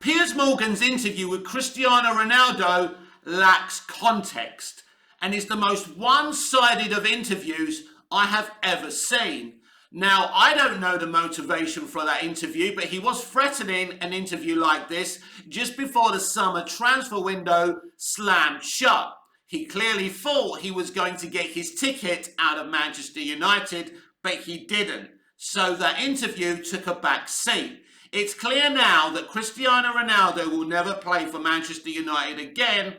Piers Morgan's interview with Cristiano Ronaldo lacks context and is the most one-sided of interviews I have ever seen. Now, I don't know the motivation for that interview, but he was threatening an interview like this just before the summer transfer window slammed shut. He clearly thought he was going to get his ticket out of Manchester United, but he didn't. So that interview took a back seat. It's clear now that Cristiano Ronaldo will never play for Manchester United again.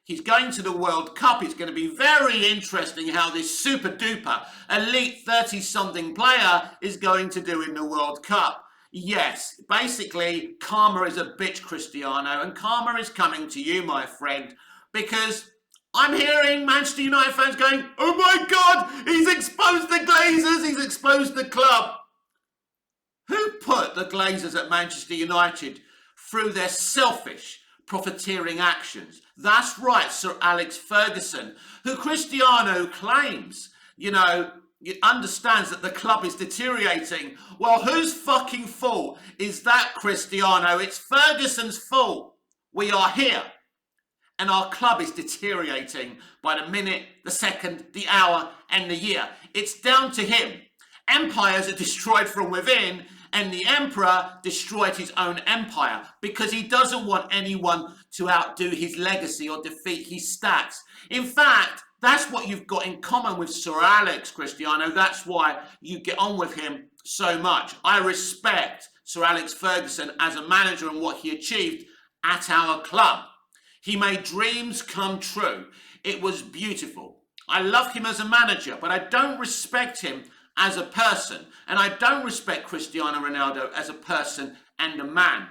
He's going to the World Cup. It's going to be very interesting how this super duper elite 30-something player is going to do in the World Cup. Yes, basically, karma is a bitch, Cristiano, and karma is coming to you, my friend, because I'm hearing Manchester United fans going, oh my God, he's exposed the Glazers, he's exposed the club. Who put the Glazers at Manchester United through their selfish, profiteering actions? That's right, Sir Alex Ferguson, who Cristiano claims, understands that the club is deteriorating. Well, whose fucking fault is that, Cristiano? It's Ferguson's fault. We are here, and our club is deteriorating by the minute, the second, the hour, and the year. It's down to him. Empires are destroyed from within, and the emperor destroyed his own empire because he doesn't want anyone to outdo his legacy or defeat his stats. In fact, that's what you've got in common with Sir Alex, Cristiano. That's why you get on with him so much. I respect Sir Alex Ferguson as a manager and what he achieved at our club. He made dreams come true. It was beautiful. I love him as a manager, but I don't respect him as a person, and I don't respect Cristiano Ronaldo as a person and a man.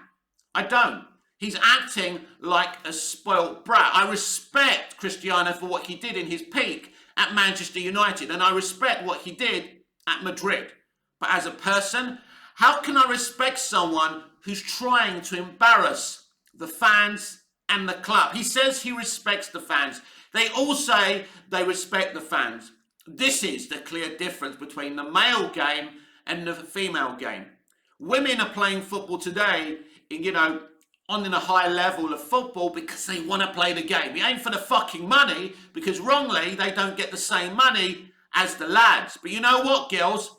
I don't. He's acting like a spoilt brat. I respect Cristiano for what he did in his peak at Manchester United, and I respect what he did at Madrid. But as a person, how can I respect someone who's trying to embarrass the fans and the club? He says he respects the fans. They all say they respect the fans. This is the clear difference between the male game and the female game. Women are playing football today, on a high level of football because they want to play the game. It ain't for the fucking money, because wrongly they don't get the same money as the lads. But you know what, girls?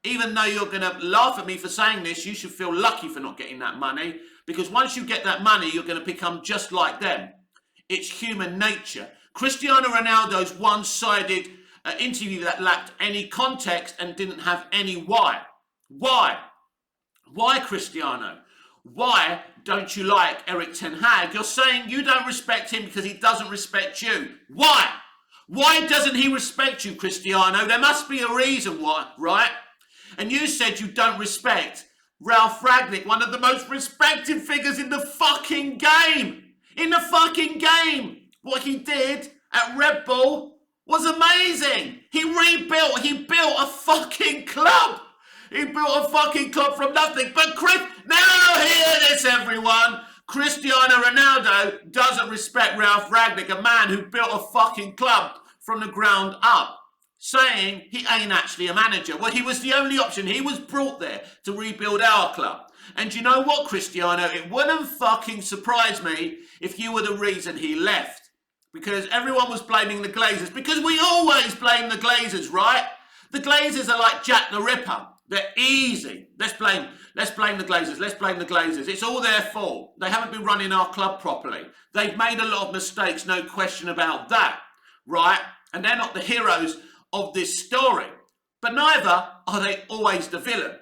Even though you're going to laugh at me for saying this, you should feel lucky for not getting that money, because once you get that money, you're going to become just like them. It's human nature. Cristiano Ronaldo's one-sided interview that lacked any context and didn't have any why. Why? Why, Cristiano? Why don't you like Eric Ten Hag? You're saying you don't respect him because he doesn't respect you. Why? Why doesn't he respect you, Cristiano? There must be a reason why, right? And you said you don't respect Ralph Rangnick, one of the most respected figures in the fucking game. In the fucking game. What he did at Red Bull was amazing. He built a fucking club. He built a fucking club from nothing. But now hear this, everyone. Cristiano Ronaldo doesn't respect Ralph Rangnick, a man who built a fucking club from the ground up, saying he ain't actually a manager. Well, he was the only option. He was brought there to rebuild our club. And you know what, Cristiano? It wouldn't fucking surprise me if you were the reason he left. Because everyone was blaming the Glazers. Because we always blame the Glazers, right? The Glazers are like Jack the Ripper. They're easy. Let's blame the Glazers. Let's blame the Glazers. It's all their fault. They haven't been running our club properly. They've made a lot of mistakes, no question about that, right? And they're not the heroes of this story. But neither are they always the villain.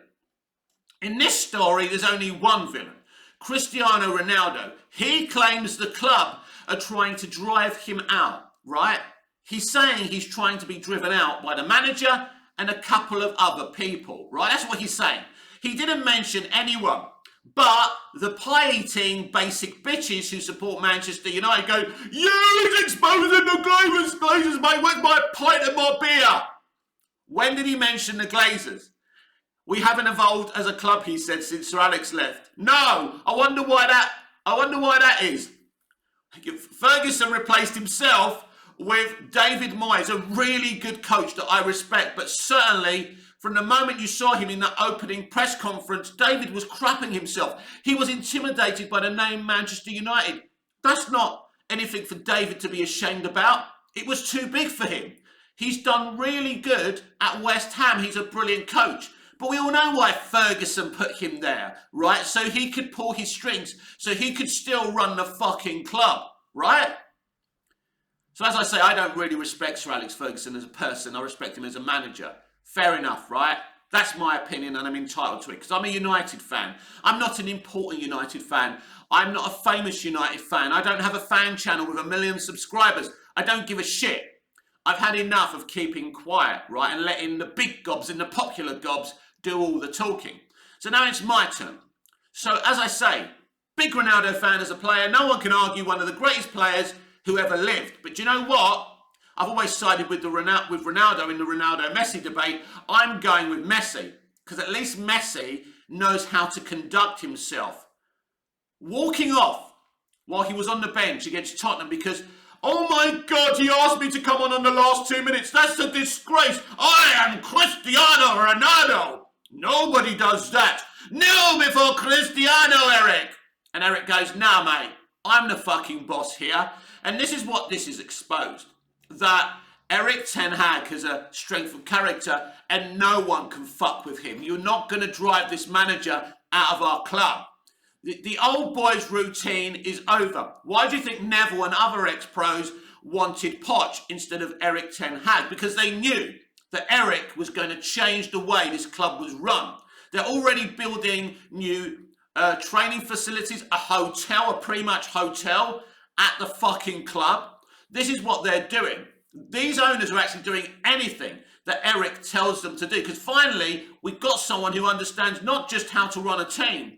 In this story, there's only one villain. Cristiano Ronaldo. He claims the club are trying to drive him out, right? He's saying he's trying to be driven out by the manager and a couple of other people, right? That's what he's saying. He didn't mention anyone, but the pie-eating basic bitches who support Manchester United go, yeah, he's exposing the Glazers, mate, where's my pint and my beer? When did he mention the Glazers? We haven't evolved as a club, he said, since Sir Alex left. No, I wonder why that is. Ferguson replaced himself with David Moyes, a really good coach that I respect, but certainly from the moment you saw him in that opening press conference, David was crapping himself. He was intimidated by the name Manchester United. That's not anything for David to be ashamed about. It was too big for him. He's done really good at West Ham. He's a brilliant coach. But we all know why Ferguson put him there, right? So he could pull his strings, so he could still run the fucking club, right? So as I say, I don't really respect Sir Alex Ferguson as a person. I respect him as a manager. Fair enough, right? That's my opinion and I'm entitled to it because I'm a United fan. I'm not an important United fan. I'm not a famous United fan. I don't have a fan channel with 1 million subscribers. I don't give a shit. I've had enough of keeping quiet, right, and letting the big gobs and the popular gobs do all the talking. So now it's my turn. So as I say, big Ronaldo fan as a player. No one can argue one of the greatest players who ever lived. But do you know what? I've always sided with Ronaldo in the Ronaldo-Messi debate. I'm going with Messi because at least Messi knows how to conduct himself. Walking off while he was on the bench against Tottenham because, oh my God, he asked me to come on the last 2 minutes. That's a disgrace. I am Cristiano Ronaldo. Nobody does that. Kneel before Cristiano, Eric. And Eric goes, nah, mate, I'm the fucking boss here. And this is what this is exposed. That Eric Ten Hag has a strength of character and no one can fuck with him. You're not going to drive this manager out of our club. The old boys routine is over. Why do you think Neville and other ex-pros wanted Poch instead of Eric Ten Hag? Because they knew that Eric was going to change the way this club was run. They're already building new training facilities, a hotel, a pre-match hotel at the fucking club. This is what they're doing. These owners are actually doing anything that Eric tells them to do. Because finally, we've got someone who understands not just how to run a team,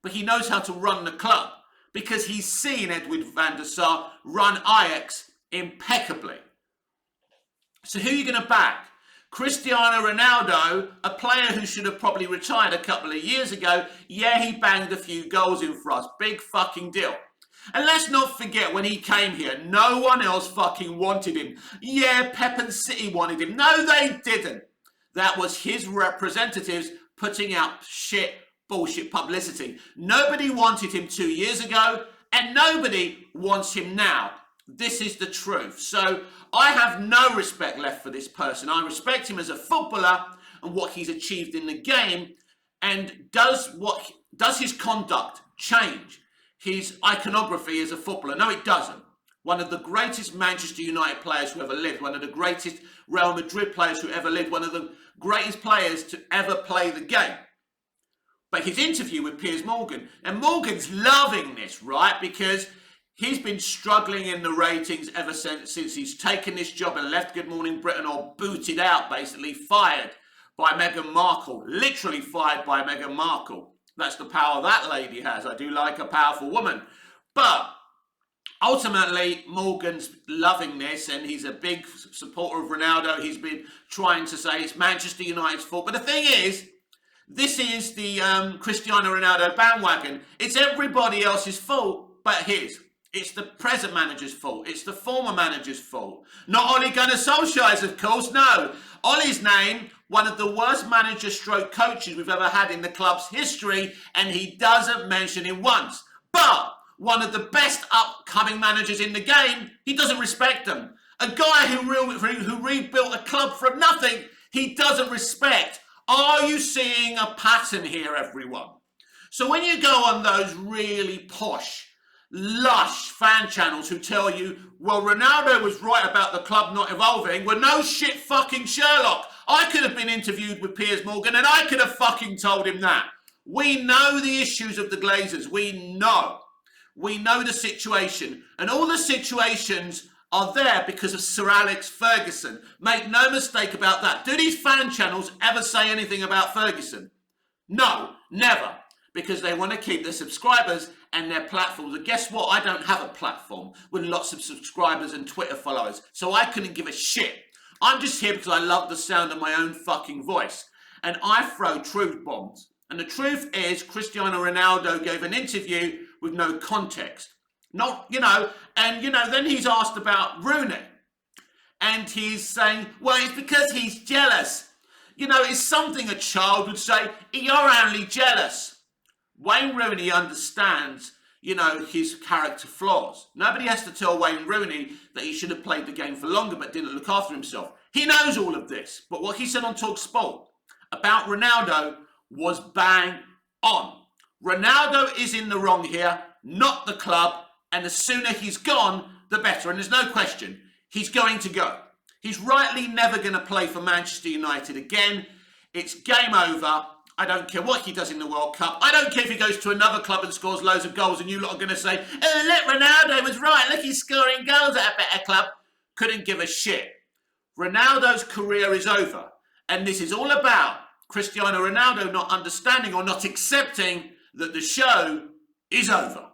but he knows how to run the club. Because he's seen Edwin van der Sar run Ajax impeccably. So who are you going to back? Cristiano Ronaldo, a player who should have probably retired a couple of years ago. Yeah, he banged a few goals in for us. Big fucking deal. And let's not forget when he came here, no one else fucking wanted him. Yeah, Pep and City wanted him. No, they didn't. That was his representatives putting out bullshit publicity. Nobody wanted him 2 years ago, and nobody wants him now. This is the truth. So I have no respect left for this person. I respect him as a footballer and what he's achieved in the game. And does his conduct change his iconography as a footballer? No, it doesn't. One of the greatest Manchester United players who ever lived, one of the greatest Real Madrid players who ever lived, one of the greatest players to ever play the game. But his interview with Piers Morgan, and Morgan's loving this, right? Because he's been struggling in the ratings ever since he's taken this job and left Good Morning Britain, or booted out, basically, fired by Meghan Markle, literally fired by Meghan Markle. That's the power that lady has. I do like a powerful woman. But ultimately, Morgan's loving this, and he's a big supporter of Ronaldo. He's been trying to say it's Manchester United's fault. But the thing is, this is the Cristiano Ronaldo bandwagon. It's everybody else's fault but his. It's the present manager's fault. It's the former manager's fault. Not Ole Gunnar Solskjaer's, of course, no. Ole's name, one of the worst manager-stroke coaches we've ever had in the club's history, and he doesn't mention him once. But one of the best upcoming managers in the game, he doesn't respect them. A guy who rebuilt a club from nothing, he doesn't respect. Are you seeing a pattern here, everyone? So when you go on those really posh, lush fan channels who tell you, well, Ronaldo was right about the club not evolving, well, no shit fucking Sherlock. I could have been interviewed with Piers Morgan and I could have fucking told him that. We know the issues of the Glazers. We know. We know the situation. And all the situations are there because of Sir Alex Ferguson. Make no mistake about that. Do these fan channels ever say anything about Ferguson? No, never. Because they want to keep their subscribers and their platforms. And guess what? I don't have a platform with lots of subscribers and Twitter followers. So I couldn't give a shit. I'm just here because I love the sound of my own fucking voice. And I throw truth bombs. And the truth is, Cristiano Ronaldo gave an interview with no context. Not, then he's asked about Rooney. And he's saying, well, it's because he's jealous. you know, is something a child would say, you're only jealous. Wayne Rooney understands, you know, his character flaws. Nobody has to tell Wayne Rooney that he should have played the game for longer but didn't look after himself. He knows all of this. But what he said on TalkSport about Ronaldo was bang on. Ronaldo is in the wrong here, not the club. And the sooner he's gone, the better. And there's no question, he's going to go. He's rightly never going to play for Manchester United again. It's game over. I don't care what he does in the World Cup. I don't care if he goes to another club and scores loads of goals and you lot are going to say, oh, look, Ronaldo was right. Look, he's scoring goals at a better club. Couldn't give a shit. Ronaldo's career is over. And this is all about Cristiano Ronaldo not understanding or not accepting that the show is over.